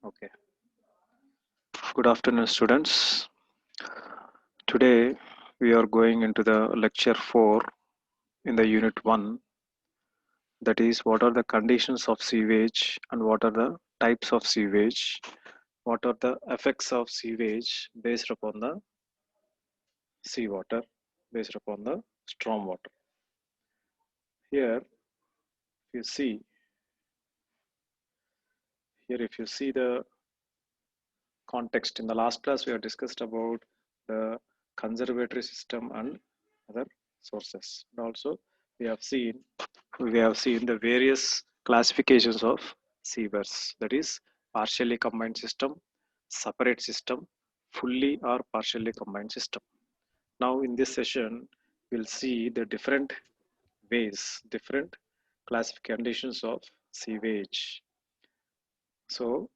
Okay. Good afternoon, students. Today we are going into the lecture 4 in the unit 1. That is, what are the conditions of sewage and what are the types of sewage? What are the effects of sewage based upon the seawater, based upon the storm water? Here, if you see, if you see the context, in the last class we have discussed about the conservatory system and other sources, and also we have seen the various classifications of sewers, that is partially combined system, separate system, fully or partially combined system. Now in this session we'll see the different classification conditions of sewage. So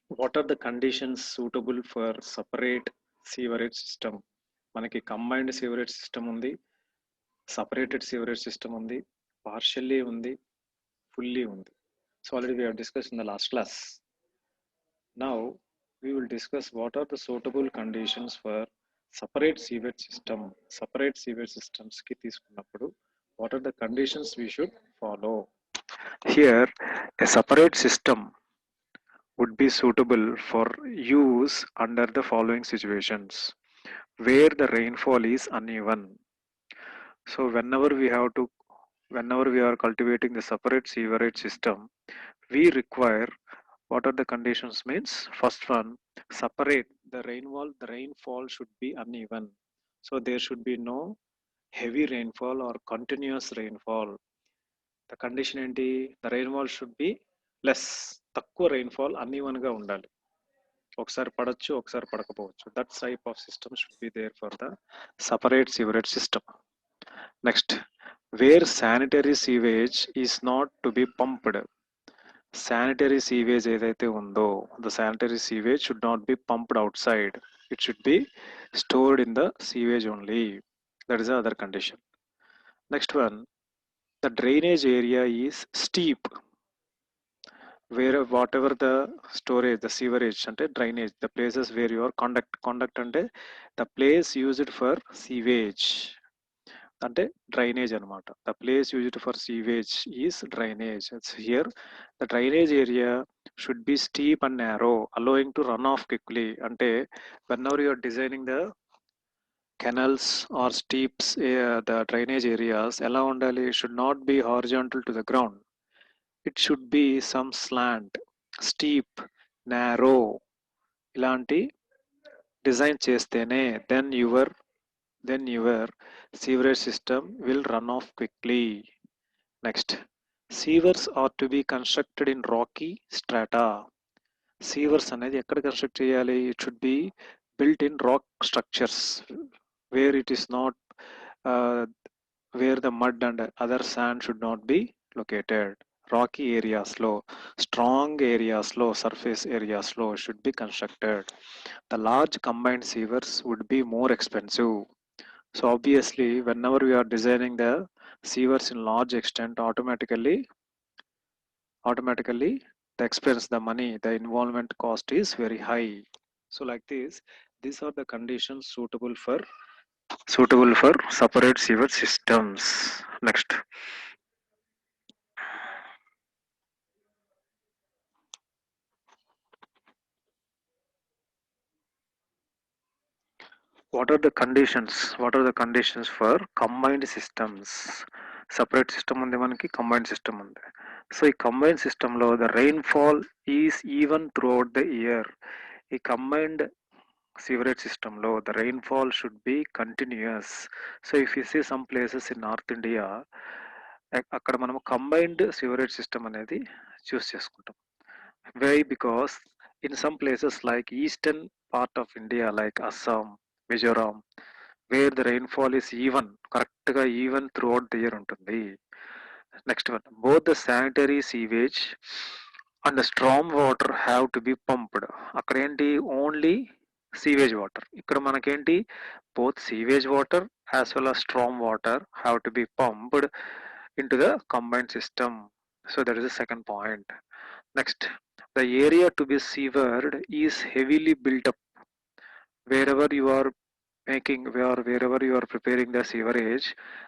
what are the conditions suitable for separate sewerage system? మనకి combined sewerage system ఉంది, separated sewerage system ఉంది, partially ఉంది, fully ఉంది. So already we have discussed in the last class. Now we will discuss what are the suitable conditions for separate sewage system. Separate sewage systems కి తీసుకున్నప్పుడు what are the conditions we should follow? Here a separate system would be suitable for use under the following situations where the rainfall is uneven. So whenever we are cultivating the separate sewerage system, we require what are the conditions means. First one, separate the rainfall should be uneven. So there should be no heavy rainfall or continuous rainfall. The condition ఏంటి, the rainfall should be less, తక్కువ rainfall uneven గా ఉండాలి. ఒకసారి పడొచ్చు, ఒకసారి పడకపోవచ్చు. That type of system should be there for the separate sewerage system. Next, where sanitary sewage is not to be pumped. Sanitary sewage ఏదైతే ఉందో, the sanitary sewage should not be pumped outside. It should be stored in the sewage only. That is the other condition. Next one, the drainage area is steep. Where whatever the storage, the sewerage అంటే drainage, the places where you are conduct అంటే the place used for sewage అంటే drainage అనమాట. The place used for sewage is drainage. It's here the drainage area should be steep and narrow, allowing to run off quickly. అంటే whenever you are designing the canals or steeps, the drainage areas ఎలా ఉండాలి, should not be horizontal to the ground. It should be some slant, steep, narrow. ఇలాంటి design చేస్తేనే then your sewerage system will run off quickly. Next, sewers are to be constructed in rocky strata. Sewers అనేది ఎక్కడ construct చేయాలి? It should be built in rock structures where it is not uh, where the mud and other sand should not be located. Rocky areas low, strong areas low, surface areas low should be constructed. The large combined sewers would be more expensive. So obviously whenever we are designing the sewers in large extent, automatically the expense, the money, the involvement cost is very high. So like this, these are the conditions suitable for separate sewage systems. Next, what are the conditions for combined systems? Separate system ఉంది మనకి, combined system ఉంది. So ఈ combined system లో the rainfall is even throughout the year. ఈ combined sewerage system లో the rainfall should be continuous. So if you see some places in North India, అక్కడ మనం combined sewerage system అనేది చూస్ చేసుకుంటాం. Why? Because in some places like eastern part of India like Assam, Mizoram, where the rainfall is even, correctగా even throughout the year ఉంటుంది. Next one, both the sanitary sewage and the storm water have to be pumped. అక్కడ ఏంటి, only sewage water. ఇక్కడ మనకేంటి, both sewage water as well as storm water have to be pumped into the combined system. So that is the second point. Next, the area to be sewered is heavily built up. Wherever you are wherever you are preparing the sewerage,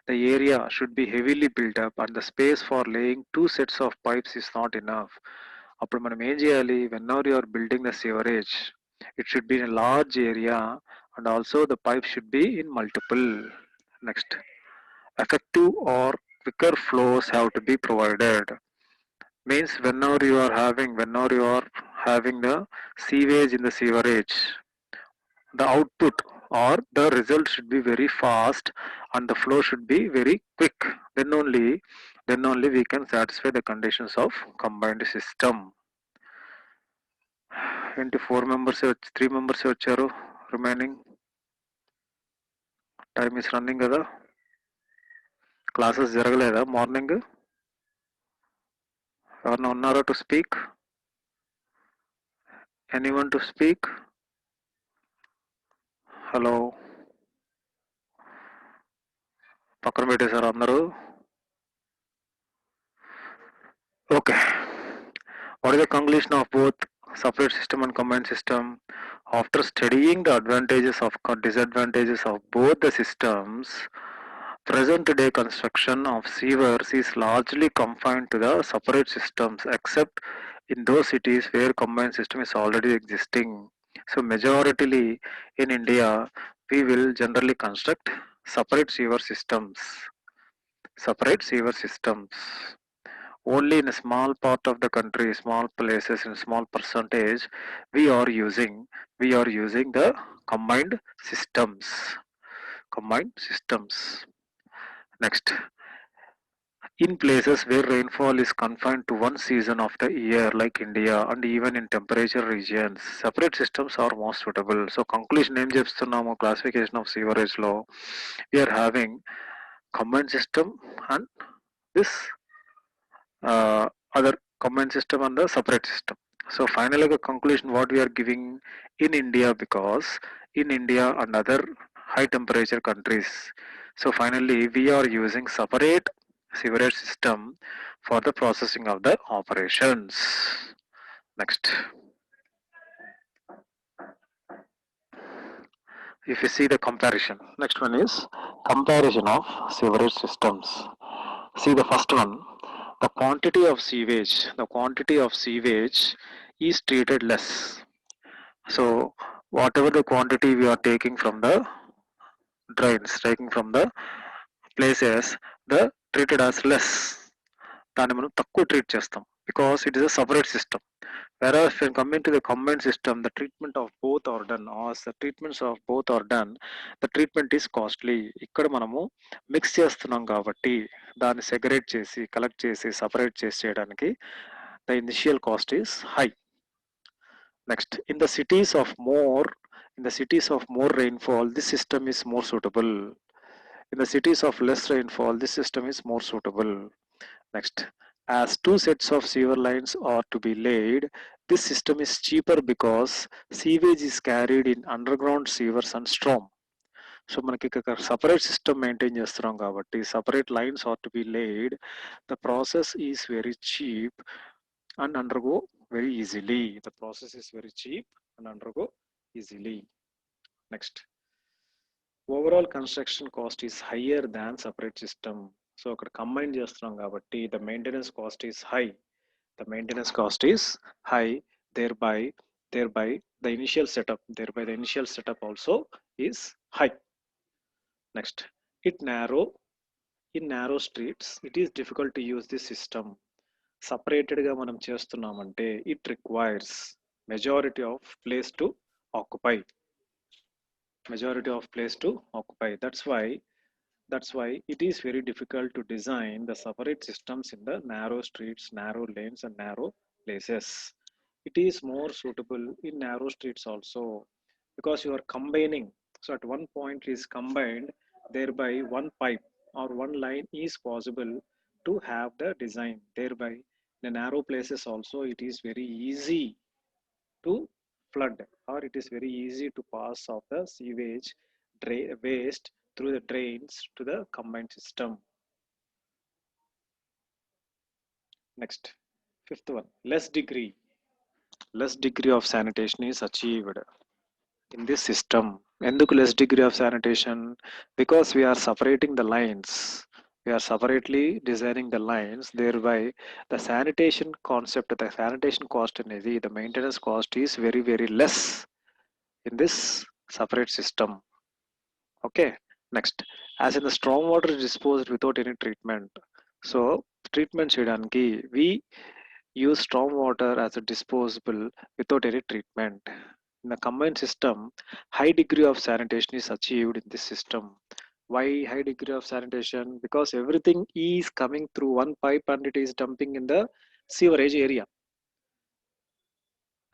the area should be heavily built up and the space for laying two sets of pipes is not enough. అప్పుడు మనం ఏం చేయాలి? Whenever you are building the sewerage, it should be in a large area and also the pipe should be in multiple. Next, effective or quicker flows have to be provided. Means whenever you are having the sewage in the sewerage, the output or the result should be very fast and the flow should be very quick. Then only we can satisfy the conditions of combined system. ఏంటి 4 members 3 members వచ్చారు? Remaining time is running కదా. Classes జరగలేదా morning? ఎవరైనా ఉన్నారా to speak? Anyone to speak? Hello, పక్కన పెట్టేశారు అందరూ? Okay. What is the conclusion of both separate system and combined system? After studying the advantages of disadvantages of both the systems, present day construction of sewers is largely confined to the separate systems, except in those cities where combined system is already existing. So majoritarily in India, we will generally construct separate sewer systems. Separate sewer systems. Only in a small part of the country, small places, in small percentage, we are using the combined systems. Combined systems. Next, in places where rainfall is confined to one season of the year, like India, and even in temperature regions, separate systems are most suitable. So conclusion ఏం చెప్తున్నాము? Classification of sewerage law. We are having combined system and this other combined system and the separate system. So finally the conclusion what we are giving in India, because in India and other high temperature countries, so finally we are using separate sewerage system for the processing of the operations. Next, if you see the comparison, next one is comparison of sewerage systems. See the first one, the quantity of sewage is treated less. So whatever the quantity we are taking from the drains, taking from the places, the treated as less. దాన్ని మనం తక్కువ treat చేస్తాం because it is a separate system. Whereas when coming to the combined system, the treatment of both are done, or the treatments of both are done, the treatment is costly. ఇక్కడ మనము mix చేస్తున్నాం కాబట్టి దాన్ని సెగరేట్ చేసి collect చేసి separate చేసి చేయడానికి the initial cost is high. Next, in the cities of more rainfall, this system is more suitable. In the cities of less rainfall, this system is more suitable. Next, as two sets of sewer lines are to be laid, this system is cheaper because sewage is carried in underground sewers and storm. So మనకి ఇక్కడ separate system maintain చేస్తున్నాం కాబట్టి separate lines are to be laid, the process is very cheap and undergo very easily. The process is very cheap and undergo easily. Next, overall construction cost is higher than separate system. So అక్కడ combine చేస్తున్నాం కాబట్టి the maintenance cost is high. The maintenance cost is high. Thereby the initial setup also is high. Next, in narrow streets, it is difficult to use this system. సపరేటెడ్గా మనం చేస్తున్నామంటే it requires majority of place to occupy. That's why it is very difficult to design the separate systems in the narrow streets, narrow lanes and narrow places. It is more suitable in narrow streets also because you are combining. So at one point it is combined, thereby one pipe or one line is possible to have the design. Thereby the narrow places also it is very easy to flood, or it is very easy to pass of the sewage waste through the drains to the combined system. Next, Fifth one, less degree of sanitation is achieved in this system. ఎందుకు less degree of sanitation? Because we are separating the lines. We are separately designing the lines, thereby the sanitation concept, the sanitation cost అనేది, the maintenance cost is very very less in this separate system. Okay, next, as in the storm water is disposed without any treatment. So treatment చేయడానికి we use storm water as a disposable without any treatment. In the combined system, high degree of sanitation is achieved in this system. Why high degree of sanitation? Because everything is coming through one pipe and it is dumping in the sewerage area.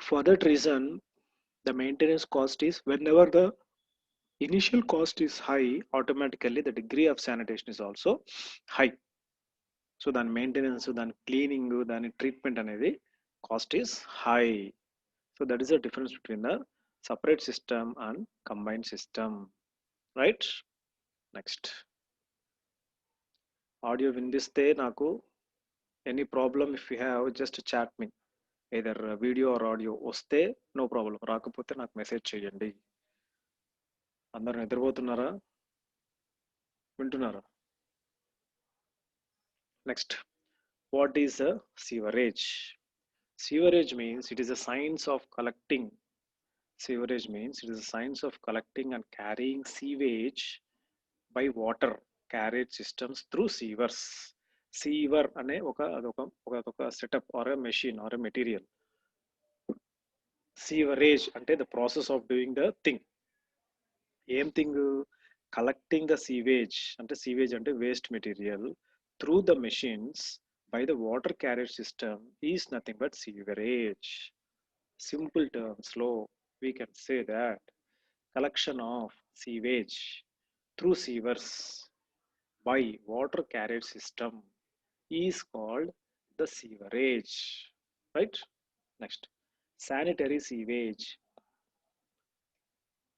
For that reason, the maintenance cost is, whenever the initial cost is high, automatically the degree of sanitation is also high. So then maintenance, then cleaning, then treatment అనేది cost is high. So that is the difference between the separate system and combined system, right? Next, audio వినిపిస్తే నాకు, any problem if you have, just chat me, either video or audio వస్తే no problem, రాకపోతే నాకు message చేయండి. అందరూ నిద్రపోతున్నారా, వింటున్నారా? Next, what is a sewerage? Sewerage means it is a science of collecting. Sewerage means it is a science of collecting and carrying sewage by water carriage systems through sewers. Sewer అనే ఒక setup or a machine or a material. Sewerage అంటే the process of doing the thing. ఏం thing? Collecting the sewage, అంటే sewage అంటే waste material, through the machines by the water carriage system is nothing but sewerage. Simple terms, slow, we can say that collection of sewage through sewers by water carriage system is called the sewerage, right? Next, sanitary sewage.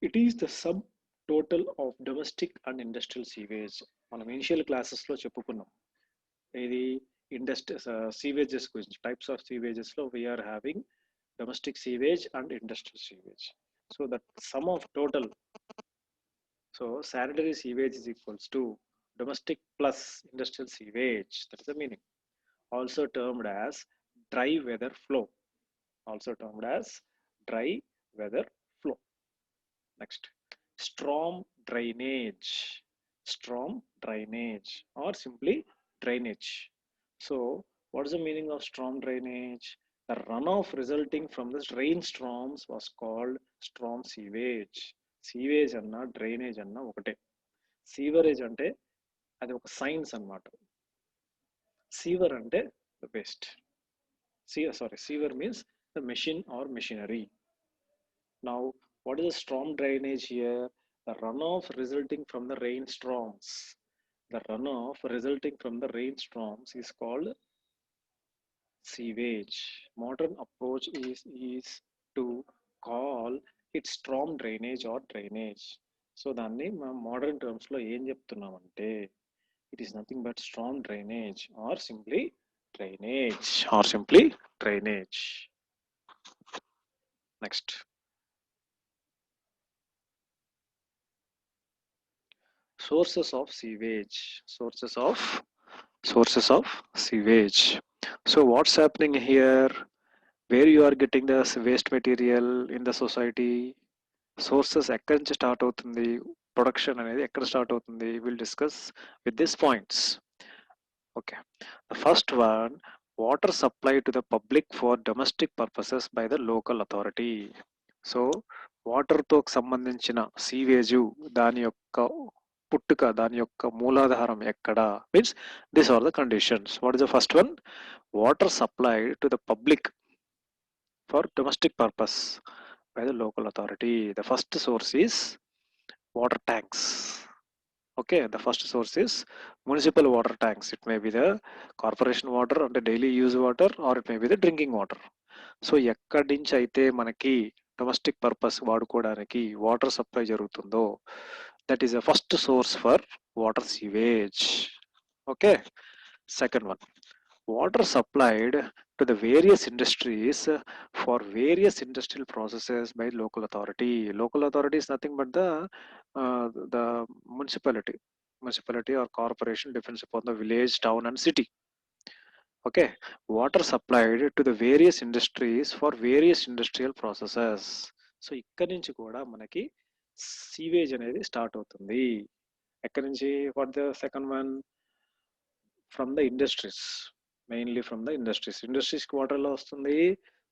It is the sum total of domestic and industrial sewage. మనం initial క్లాసెస్లో చెప్పుకున్నాం ఇది sewages గురించి, types of సీవేజెస్లో we are having domestic sewage and industrial sewage. So that sum of total, so sanitary sewage is equals to domestic plus industrial sewage. That is the meaning. Also termed as dry weather flow. Also termed as dry weather flow. Next, storm drainage. Storm drainage or simply drainage. So what is the meaning of storm drainage? The runoff resulting from the rainstorms was called storm sewage. Sewage అన్న drainage అన్న ఒకటే. Sewerage అంటే అది ఒక science అన్నమాట. Severe అంటే the waste. Sewer means the machine or machinery. Now, what is the storm drainage here? The runoff resulting from the rainstorms. The runoff resulting from the rainstorms is called sewage. Modern approach is to call it storm drainage or drainage. So దాన్ని మనం modern టర్మ్స్లో ఏం చెప్తున్నామంటే it is nothing but storm drainage or simply drainage. Next, sources of sewage. Sources of sewage. So what's happening here? Where you are getting the waste material in the society? Sources ఎక్కడి నుంచి start అవుతుంది, production అనేది ఎక్కడ start అవుతుంది, will discuss with this points. Okay, the first one, water supply to the public for domestic purposes by the local authority. So వాటర్తో సంబంధించిన సీవేజు, దాని యొక్క పుట్టుక, దాని యొక్క మూలాధారం ఎక్కడ, means this are the conditions. What is the first one? Water supply to the public for domestic purpose by the local authority. The first source is water tanks. Okay, the first source is municipal water tanks. It may be the corporation water and the daily use water, or it may be the drinking water. So ఎక్కడి నుంచి అయితే మనకి domestic purpose వాడుకోవడానికి water supply జరుగుతుందో, that is the first source for water sewage. Okay, second one, water supplied to the various industries for various industrial processes by local authority. Local authority is nothing but the municipality or corporation, depends upon the village, town and city. Okay, water supplied to the various industries for various industrial processes. So ఇక్కడ నుంచి కూడా మనకి sewage అనేది start అవుతుంది. ఎక్కడి నుంచి? What the second one? From the industries, mainly from the industries కి water ఎలా వస్తుంది?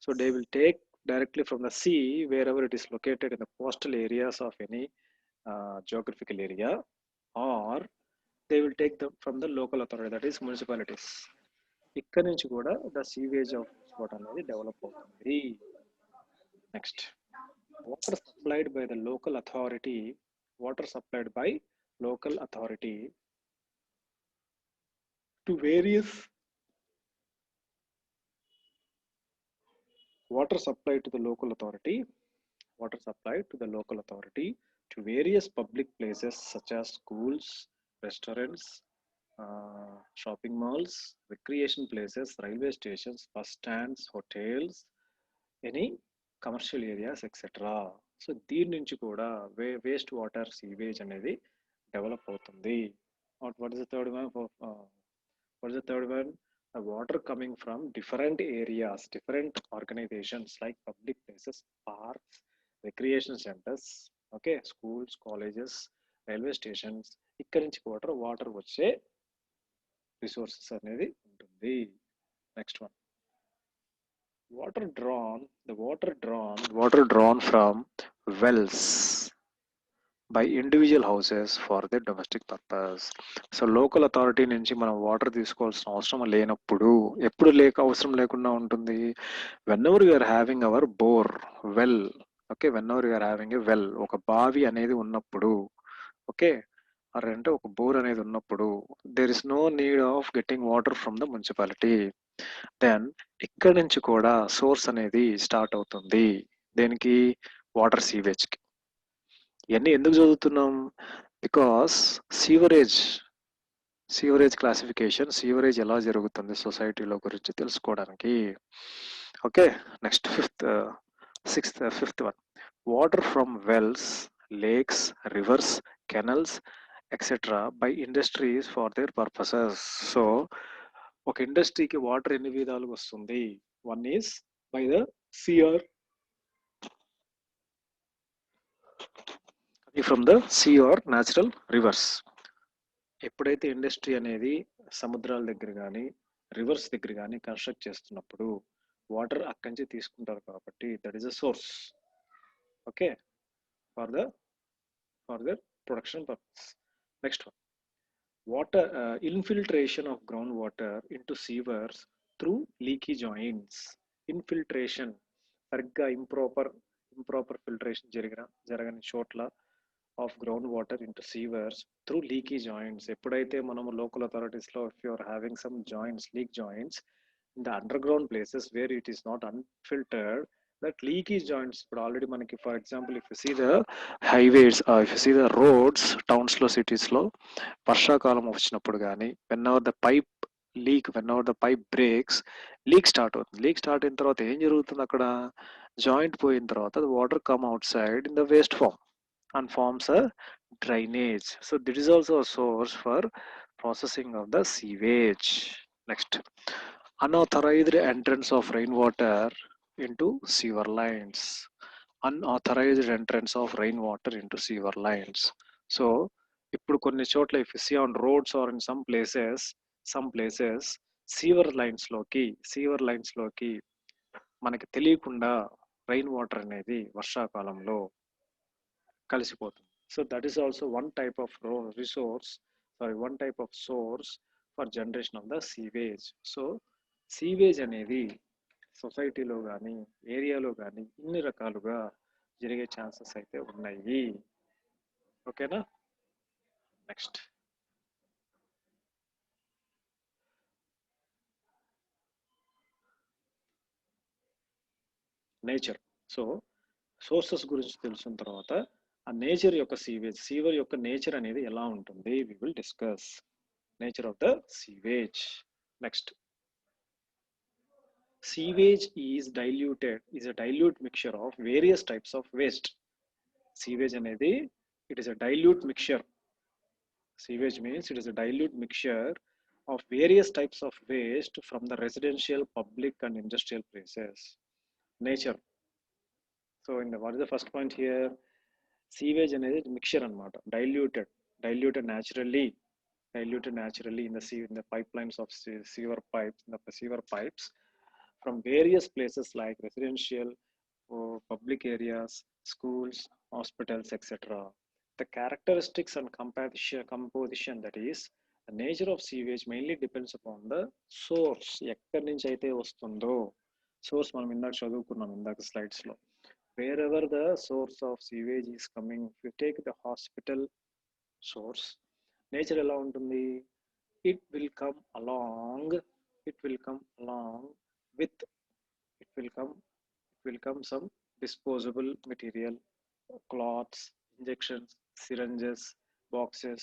So they will take directly from the sea wherever it is located in the coastal areas of any geographical area, or they will take them from the local authority, that is municipalities. ఇక్కడ నుంచి కూడా the sewage of water అనేది develop అవుతుంది. Next, water supplied by the local authority, water supplied by local authority to various water supplied to the local authority to various public places such as schools, restaurants, shopping malls, recreation places, railway stations, bus stands, hotels, any commercial areas, etc. So దీని నుంచి కూడా waste water sewage అనేది develop అవుతుంది. What is the third one? The water coming from different areas, different organizations like public places, parks, recreation centers, okay, schools, colleges, railway stations. ikkadi nunchi water వచ్చే resources అనేది ఉంటుంది. Next one, water drawn from wells by individual houses for their domestic purpose. So local authority నుంచి మనం water తీసుకోవాల్సిన అవసరం లేనప్పుడు, ఎప్పుడు అవసరం లేకుండా ఉంటుంది? Whenever you're having our bore well, okay, whenever you're having a well, ఒక బావి అనేది ఉన్నప్పుడు, ఓకే, అంటే ఒక బోర్ అనేది ఉన్నప్పుడు, there is no need of getting water from the municipality. Then ఇక్కడ నుంచి కూడా సోర్స్ అనేది స్టార్ట్ అవుతుంది. దేనికి? వాటర్ సీవేజ్కి. ఇవన్నీ ఎందుకు చదువుతున్నాం? బికాస్ సీవరేజ్ క్లాసిఫికేషన్, సీవరేజ్ ఎలా జరుగుతుంది సొసైటీలో గురించి తెలుసుకోవడానికి. Okay, next fifth one, water from wells, lakes, rivers, canals etcetera by industries for their purposes. So ఒక ఇండస్ట్రీకి వాటర్ ఎన్ని విధాలుగా వస్తుంది? One is by the sea or from the sea or natural rivers. ఎప్పుడైతే ఇండస్ట్రీ అనేది సముద్రాల దగ్గర కానీ రివర్స్ దగ్గర కానీ కన్స్ట్రక్ట్ చేస్తున్నప్పుడు వాటర్ అక్కడి నుంచి తీసుకుంటారు కాబట్టి that is a source, okay, for the production purpose. Next one, water infiltration of ground water into సీవర్స్ through leaky joints. Infiltration, సరిగ్గా ఇంప్రాపర్ ఫిల్టరేషన్ జరగని చోట్ల ఆఫ్ ground water into సీవర్స్ through leaky జాయింట్స్. ఎప్పుడైతే మనము లోకల్ అథారిటీస్లో if you are having some joints, leak joints in the underground places where it is not unfiltered, that leaky joints, ఇప్పుడు already మనకి for example if you see the highways, if you see the roads, టౌన్స్లో, సిటీస్లో వర్షాకాలం వచ్చినప్పుడు కానీ whenever the pipe breaks, leak start అవుతుంది. Leak start అయిన తర్వాత ఏం జరుగుతుంది? అక్కడ జాయింట్ పోయిన తర్వాత water come outside in the waste form and forms a drainage. So this is also a source for processing of the sewage. Next, unauthorized entrance of rainwater into sewer lines. Unauthorized entrance of rainwater into sewer lines. So ఇప్పుడు కొన్ని చోట్ల if you see on roads or in some places sewer lines లోకి మనకి తెలియకుండా rain water అనేది వర్షాకాలంలో కలిసిపోతుంది. So that is also one type of swords for generation of the sewage. So sewage అనేది సొసైటీలో కానీ ఏరియాలో కానీ ఇన్ని రకాలుగా జరిగే ఛాన్సెస్ అయితే ఉన్నాయి. ఓకేనా? Next, nature. సో సోర్సెస్ గురించి తెలిసిన తర్వాత ఆ నేచర్ యొక్క సీవర్ యొక్క నేచర్ అనేది ఎలా ఉంటుంది, we will discuss nature of the sewage. Next, Sewage is a dilute mixture of various types of waste. Sewage అనేది it is a dilute mixture. Sewage means it is a dilute mixture of various types of waste from the residential, public, and industrial places. Nature. So, what is the first point here? Sewage అనేది mixture అన్నమాట. Diluted naturally. Diluted naturally in the pipelines of sewer pipes from various places like residential, public areas, schools, hospitals, etc. The characteristics and composition, that is, the nature of sewage mainly depends upon the source. ఎక్కడి నుంచి అయితే వస్తుందో source మనం ఇందాక చదువుకున్నాం ఇందాక slides లో. Wherever the source of sewage is coming, if you take the hospital source, nature ఎలా ఉంటుంది? It will come along with it will come some disposable material, cloths, injections, syringes, boxes,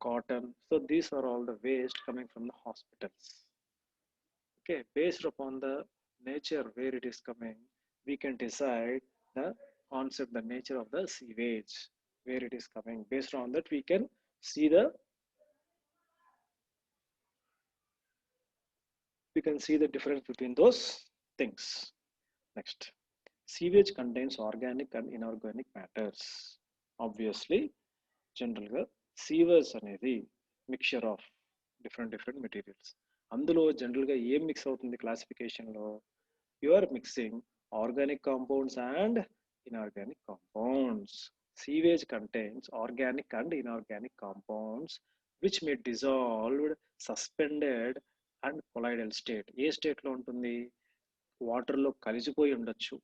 cotton. So these are all the waste coming from the hospitals. Okay, based upon the nature where it is coming, we can decide the concept, the nature of the sewage, where it is coming. Based on that, we can see the difference between those things. Next, sewage contains organic and inorganic matters. Obviously, జనరల్గా సీవర్స్ అనేది mixture of different materials. అందులో జనరల్గా ఏం mix అవుతుంది క్లాసిఫికేషన్లో? You are mixing organic compounds and inorganic compounds. Sewage contains organic and inorganic compounds which may dissolved, suspended and colloidal state. ఏ స్టేట్లో ఉంటుంది? వాటర్లో కలిసిపోయి ఉండొచ్చు,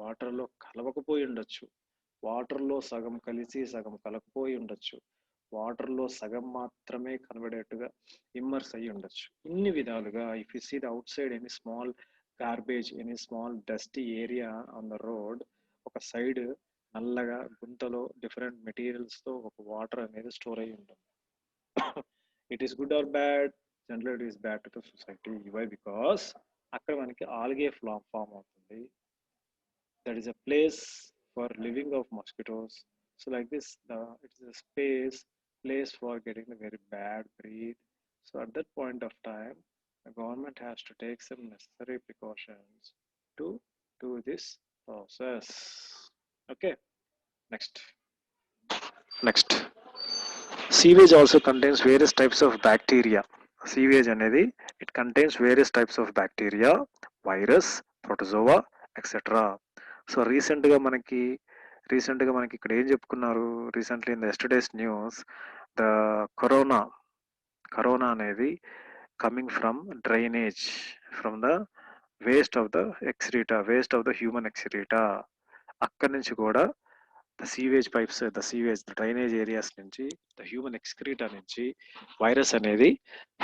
వాటర్లో కలవకపోయి ఉండొచ్చు, వాటర్లో సగం కలిసి సగం కలకపోయి ఉండొచ్చు, వాటర్లో సగం మాత్రమే కనబడేట్టుగా ఇమ్మర్స్ అయ్యి ఉండొచ్చు. ఇన్ని విధాలుగా if you see the outside any small garbage, any small dusty area on the road, ఒక సైడ్ నల్లగా గుంతలో డిఫరెంట్ మెటీరియల్స్తో ఒక వాటర్ అనేది స్టోర్ అయ్యి ఉంటుంది. It is good or bad? General it is bad to the society. Why? Because అక్కడ మనకి algae form అవుతుంది. That is a place for living of mosquitoes. So like this, it is a place for getting the very bad breed. So at that point of time, the government has to take some necessary precautions to do this process. Okay, next. Sewage also contains various types of bacteria. Sewage అనేది it contains various types of bacteria, virus, protozoa, etc. So రీసెంట్గా మనకి ఇక్కడ ఏం చెప్పుకున్నారు? Recently in the yesterday's news, the corona అనేది coming from drainage, from the waste of the human excreta. అక్కడి నుంచి కూడా ద సీవేజ్ డ్రైనేజ్ ఏరియాస్ నుంచి, ద హ్యూమన్ ఎక్స్క్రీటా నుంచి వైరస్ అనేది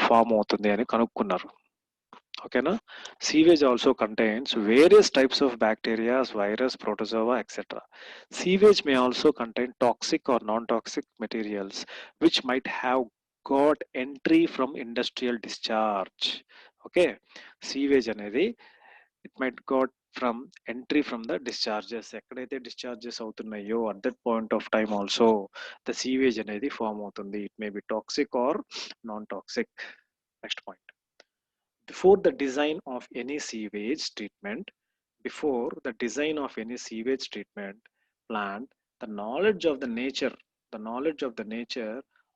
ఫామ్ అవుతుంది అని కనుక్కున్నారు. ఓకేనా? Sewage also contains various types of bacteria, virus, protozoa, etc. Sewage may also contain toxic or non-toxic materials which might have got entry from industrial discharge. Okay, sewage అనేది it might got from entry from the discharges. ఎక్కడైతే discharges అవుతున్నాయో at that point of time also the sewage అనేది form అవుతుంది. It may be toxic or non-toxic. Next point. Before the design of any sewage treatment plant, the knowledge of the nature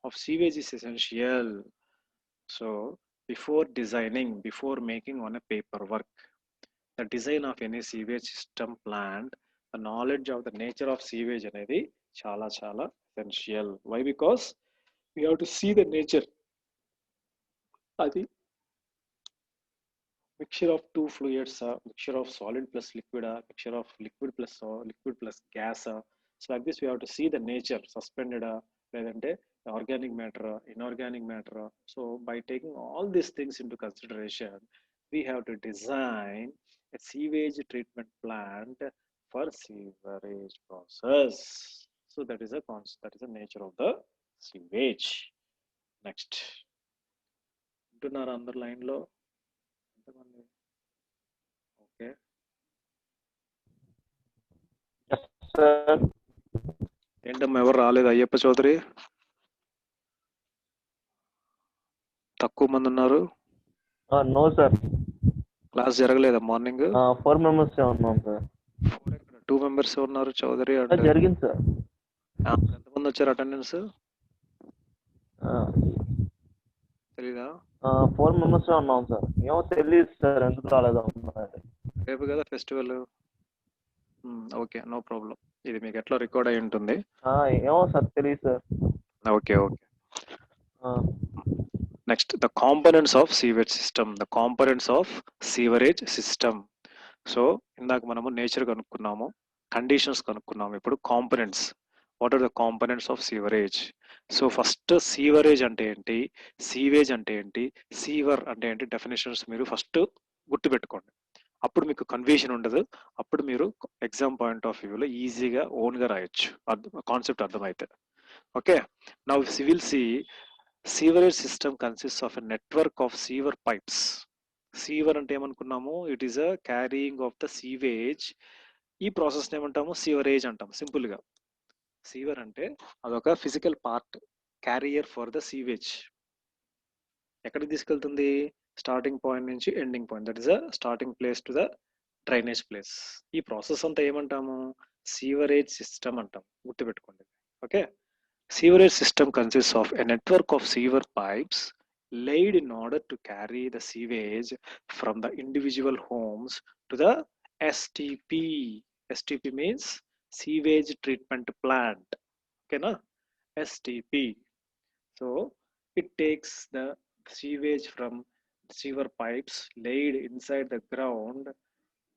of sewage is essential. So before making on a paperwork, the design of any sewage system plant, the knowledge of the nature of sewage అనేది చాలా essential. Why? Because we have to see the nature. అది mixture of two fluids, mixture of solid plus liquid, mixture of liquid plus gas. So like this we have to see the nature, suspended లేదంటే organic matter, inorganic matter. So by taking all these things into consideration, we have to design a sewage treatment plant for sewerage process. So that is the nature of the sewage. Next, ఉంటున్నారా అందరు line లో? Okay. Yes, sir. ఏంటమ్మా ఎవరు రాలేదు అయ్యప్ప చౌదరి? తక్కువ మంది ఉన్నారు. No, sir. Class జరగలేదా మార్నింగ్? 4 members ఉన్నాం సార్. 2 మెంబర్స్ ఉన్నారు చౌదరి అండ్ జరిగింది సార్. ఎంతమంది వచ్చారు అటెండెన్స్ తెలీదా? 4 members ఉన్నాం సార్. ఏమో తెలియదు సార్ ఎందుకు రాలేదో. రేపు కదా ఫెస్టివల్. Okay, no problem. ఇది మీకు ఎట్లా రికార్డ్ అయి ఉంటుంది. ఏమో సార్ తెలియదు sir. Okay. Next the components of sewage system. The components of sewerage system. So ఇందాక మనము నేచర్ కనుక్కున్నాము, కండిషన్స్ కనుక్కున్నాము. ఇప్పుడు components. What are the components of sewerage? So first sewerage అంటే ఏంటి, సీవేజ్ అంటే ఏంటి, సీవర్ అంటే ఏంటి, డెఫినేషన్స్ మీరు ఫస్ట్ గుర్తుపెట్టుకోండి. అప్పుడు మీకు కన్ఫ్యూజన్ ఉండదు. అప్పుడు మీరు ఎగ్జామ్ పాయింట్ ఆఫ్ వ్యూలో ఈజీగా ఓన్గా రాయొచ్చు, కాన్సెప్ట్ అర్థమైతే. ఓకే, నౌ సివిల్ సి sewerage system consist of a network of sewer pipes. Sewer అంటే ఏమనుకున్నాము, it is a carrying of the sewage. ఈ ప్రాసెస్ ఏమంటాము, సీవరేజ్ అంటాం సింపుల్ గా. సీవర్ అంటే అదొక physical part, carrier for the sewage. ఎక్కడికి తీసుకెళ్తుంది, స్టార్టింగ్ పాయింట్ నుంచి ending point, that is a starting place to the drainage place. ఈ ప్రాసెస్ అంతా ఏమంటాము, సీవరేజ్ సిస్టమ్ అంటాం, గుర్తుపెట్టుకోండి. Okay, sewerage system consists of a network of sewer pipes laid in order to carry the sewage from the individual homes to the STP. STP means sewage treatment plant. Okay, na? STP. So it takes the sewage from sewer pipes laid inside the ground,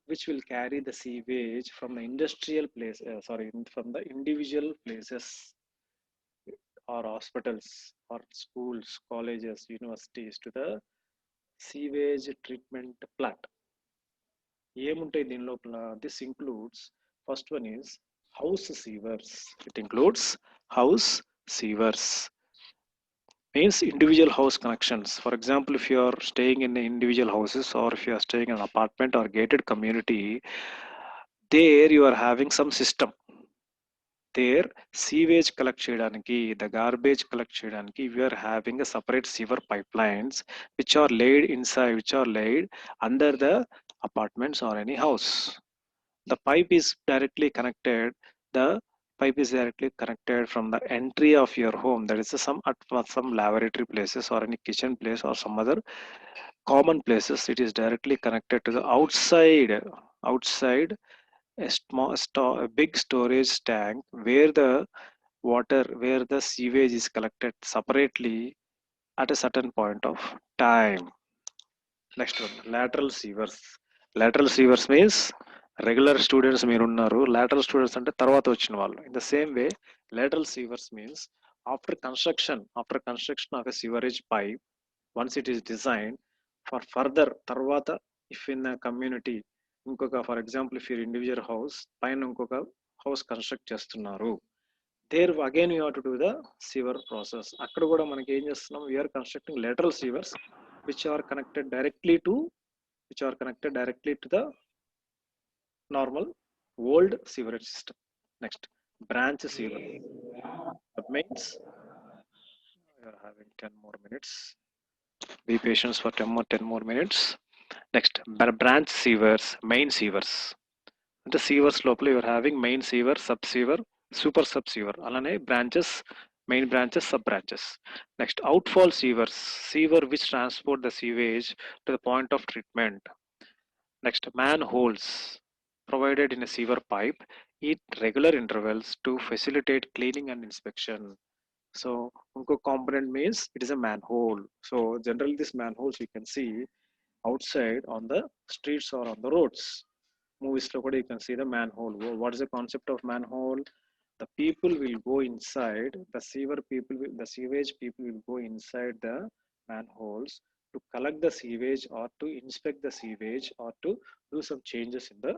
which will carry the sewage from the industrial place, from the individual places or hospitals or schools, colleges, universities to the sewage treatment plant. ఏముంటాయి దీని లోపల? This includes, first one is house sewers. It includes house sewers, means individual house connections. For example, if you are staying in individual houses or if you are staying in an apartment or gated community, there you are having some system. There sewage collect cheyadaniki, the garbage collect cheyadaniki, we are having a separate sewer pipelines which are laid under the apartments or any house. The pipe is directly connected, the pipe is directly connected from the entry of your home, that is some lavatory places or any kitchen place or some other common places. It is directly connected to the outside a big storage tank where the sewage is collected separately at a certain point of time. Next one, lateral sewers. Lateral sewers means regular students మీరున్నారు, lateral students అంటే తర్వాత వచ్చిన వాళ్ళు. In the same way, lateral sewers means after construction of a sewerage pipe, once it is designed for further తర్వాత, if in a community ఇంకొక, for example if your individual house పైన ఇంకొక house construct చేస్తున్నారు, there again you have to do the sewer process. అక్కడ కూడా మనకి ఏం చేస్తున్నాం, we are constructing lateral sewers which are connected directly to the normal old sewerage system. Next, branch sewer. That means we are having 10 more minutes. Be patient for 10 more minutes. Next, branch sewers, main sewers. The sewers లోపల you are having main sewer, sub sewer, super sub sewer, అలానే branches, main branches, sub branches. Next, outfall sewers, sewer which transport the sewage to the point of treatment. Next, manholes provided in a sewer pipe at regular intervals to facilitate cleaning and inspection. So unko component means it is a manhole. So generally this manholes you can see outside on the streets or on the roads. Movies lo kuda you can see the manhole. What is the concept of manhole? The people will go inside, the sewage people will go inside the manholes to collect the sewage or to inspect the sewage or to do some changes in the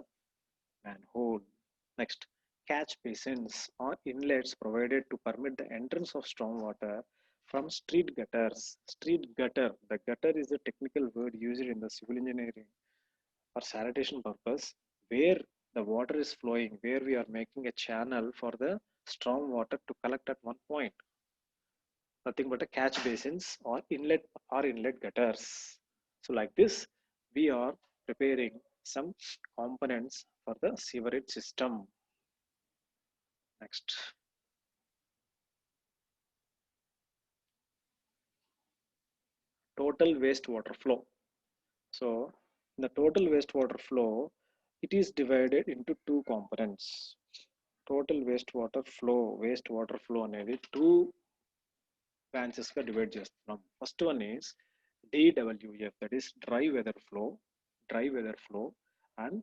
manhole. Next, catch basins or inlets provided to permit the entrance of stormwater from street gutters. Street gutter, the gutter is a technical word used in the civil engineering for sanitation purpose, where the water is flowing, where we are making a channel for the storm water to collect at one point. Nothing but a catch basins or inlet gutters. So like this, we are preparing some components for the sewerage system. Next. Total wastewater flow. So the total wastewater flow, it is divided into two components. Total wastewater flow అనేది two branches గా divide చేస్తున్నాం. First one is DWF, that is dry weather flow, and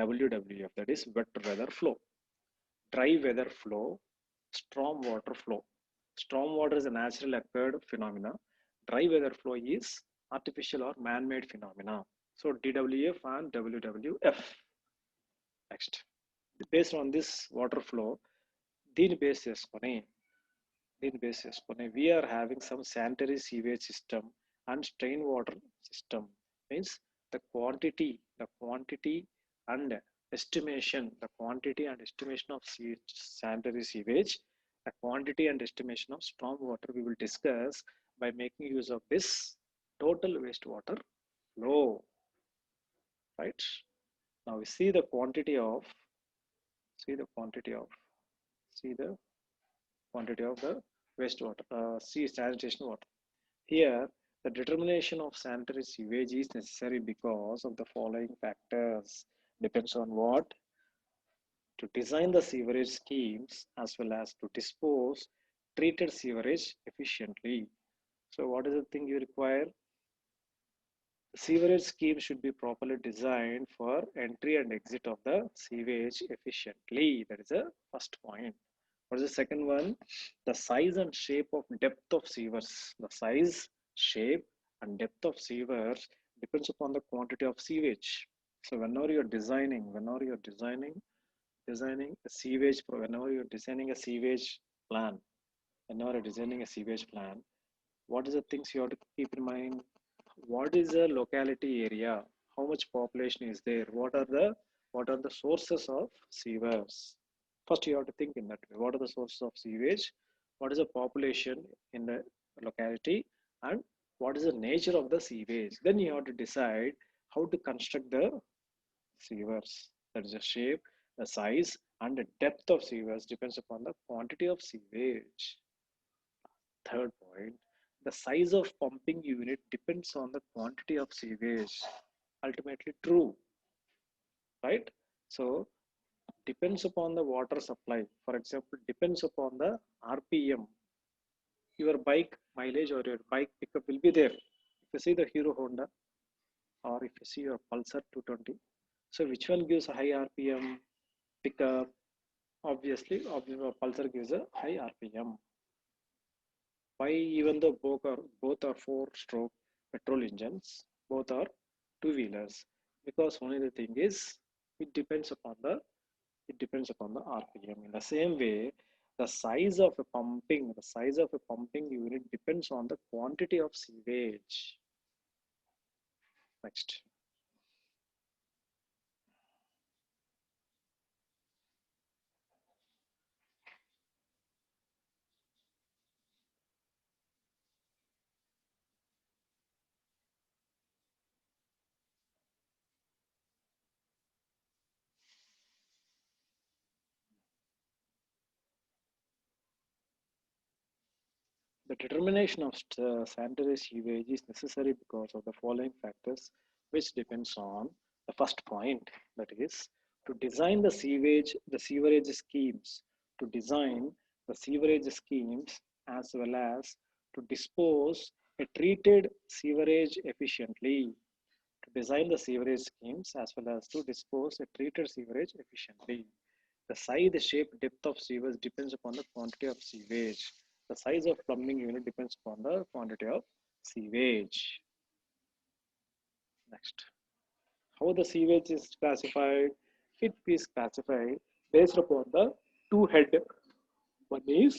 WWF, that is wet weather flow. Dry weather flow, storm water flow. Storm water is a natural occurred phenomena. Dry weather flow is artificial or man-made phenomena. So DWF and WWF. Next, based on this water flow, దీని base చేసుకొని we are having some sanitary sewage system and strain water system. Means the quantity and estimation, the quantity and estimation of sanitary sewage, the quantity and estimation of storm water we will discuss by making use of this total wastewater flow. Right, now we see the quantity of the wastewater, sanitation water. Here, the determination of sanitary sewage is necessary because of the following factors. Depends on what? To design the sewerage schemes as well as to dispose treated sewerage efficiently. So what is the thing you require? The sewerage scheme should be properly designed for entry and exit of the sewage efficiently. That is the first point. What is the second one? The size and shape of depth of sewers. The size, shape, and depth of sewers depends upon the quantity of sewage. So whenever you're designing a sewage, whenever you're designing a sewage plan, what is the things you have to keep in mind? What is the locality area? How much population is there? What are the sources of sewers? First, you have to think in that way. What are the sources of sewage? What is the population in the locality? And what is the nature of the sewage? Then you have to decide how to construct the sewers. That is the shape, the size, and the depth of sewers depends upon the quantity of sewage. Third point, the size of pumping unit depends on the quantity of sewage. Ultimately true, right? So depends upon the water supply. For example, depends upon the RPM. Your bike mileage or your bike pickup will be there. If you see the Hero Honda or if you see your Pulsar 220, so which one gives a high RPM pickup? Obviously Pulsar gives a high RPM. Why? Even though both are 4-stroke petrol engines, both are two-wheelers, because only the thing is it depends upon the RPM. In the same way, the size of a pumping unit depends on the quantity of sewage. Next. The determination of sanitary sewage is necessary because of the following factors, which depends on the first point, that is to design the sewerage schemes, as well as to dispose a treated sewerage efficiently. To design the sewerage schemes as well as to dispose a treated sewerage efficiently. The size, the shape, depth of sewage depends upon the quantity of sewage. The size of plumbing unit depends upon the quantity of sewage. Next, how the sewage is classified? It is classified based upon the two head. One is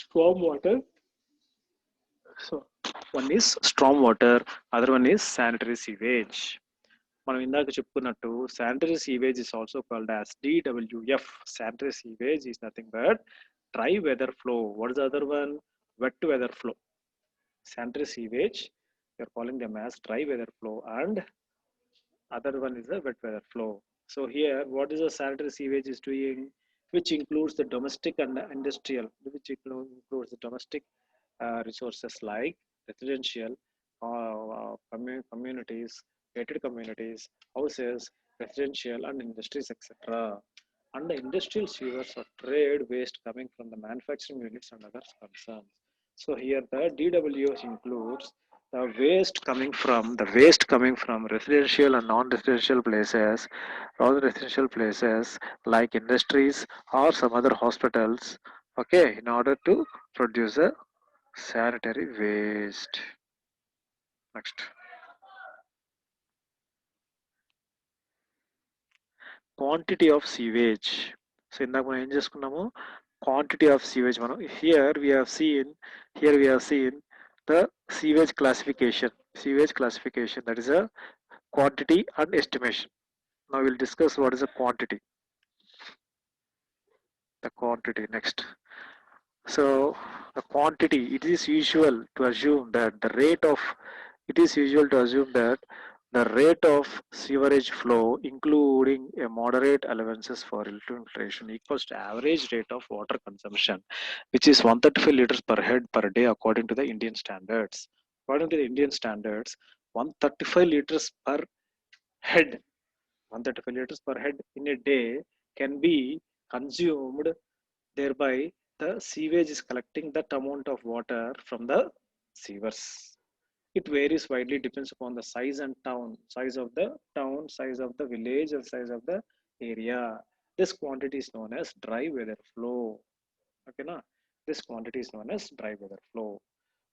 stormwater. So one is stormwater, other one is sanitary sewage. మనం ఇందాక చెప్పుకున్నట్టు sanitary sewage is also called as DWF. Sanitary sewage is nothing but dry weather flow. What is the other one? Wet weather flow. Sanitary sewage, we are calling them as dry weather flow, and other one is the wet weather flow. So here, what is the sanitary sewage is doing, which includes the domestic and industrial, which includes the domestic resources like residential communities, gated communities, houses, residential and industries, etc. And the industrial sewers are trade waste coming from the manufacturing units and other concerns. So here the DWS includes the waste coming from residential and non-residential places, non-residential places like industries or some other hospitals, okay, in order to produce a sanitary waste. Next, quantity of sewage. So ఇందాక మనం ఏం చేసుకున్నాము, quantity of sewage మనం here we have seen the sewage classification, that is a quantity and estimation. Now we'll discuss what is a quantity. The quantity next. So the quantity, it is usual to assume that the rate of sewerage flow, including a moderate allowances for infiltration, equals to average rate of water consumption, which is 135 liters per head per day according to the Indian standards. According to the Indian standards, 135 liters per head, 135 liters per head in a day can be consumed. Thereby, the sewage is collecting that amount of water from the sewers. It varies widely, depends upon the size of the town, size of the village, or size of the area. This quantity is known as dry weather flow. Okay, na? This quantity is known as dry weather flow.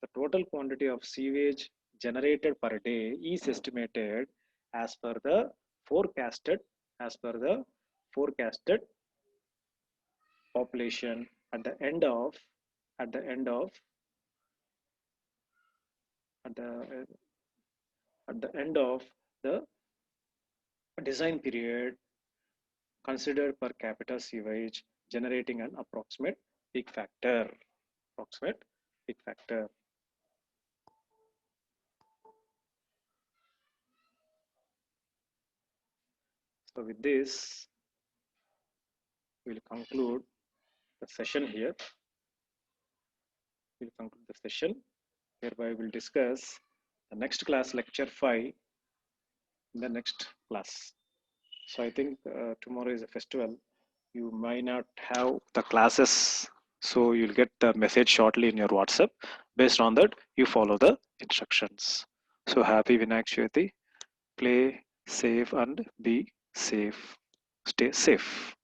The total quantity of sewage generated per day is estimated as per the forecasted population at the end of at the end of the design period, considered per capita sewage, generating an approximate peak factor. So with this, we'll conclude the session here. Hereby we'll discuss the next class, lecture 5, in the next class. So I think tomorrow is a festival. You might not have the classes, so you'll get the message shortly in your WhatsApp. Based on that, you follow the instructions. So happy Vinayak Chavithi. Play safe and be safe. Stay safe.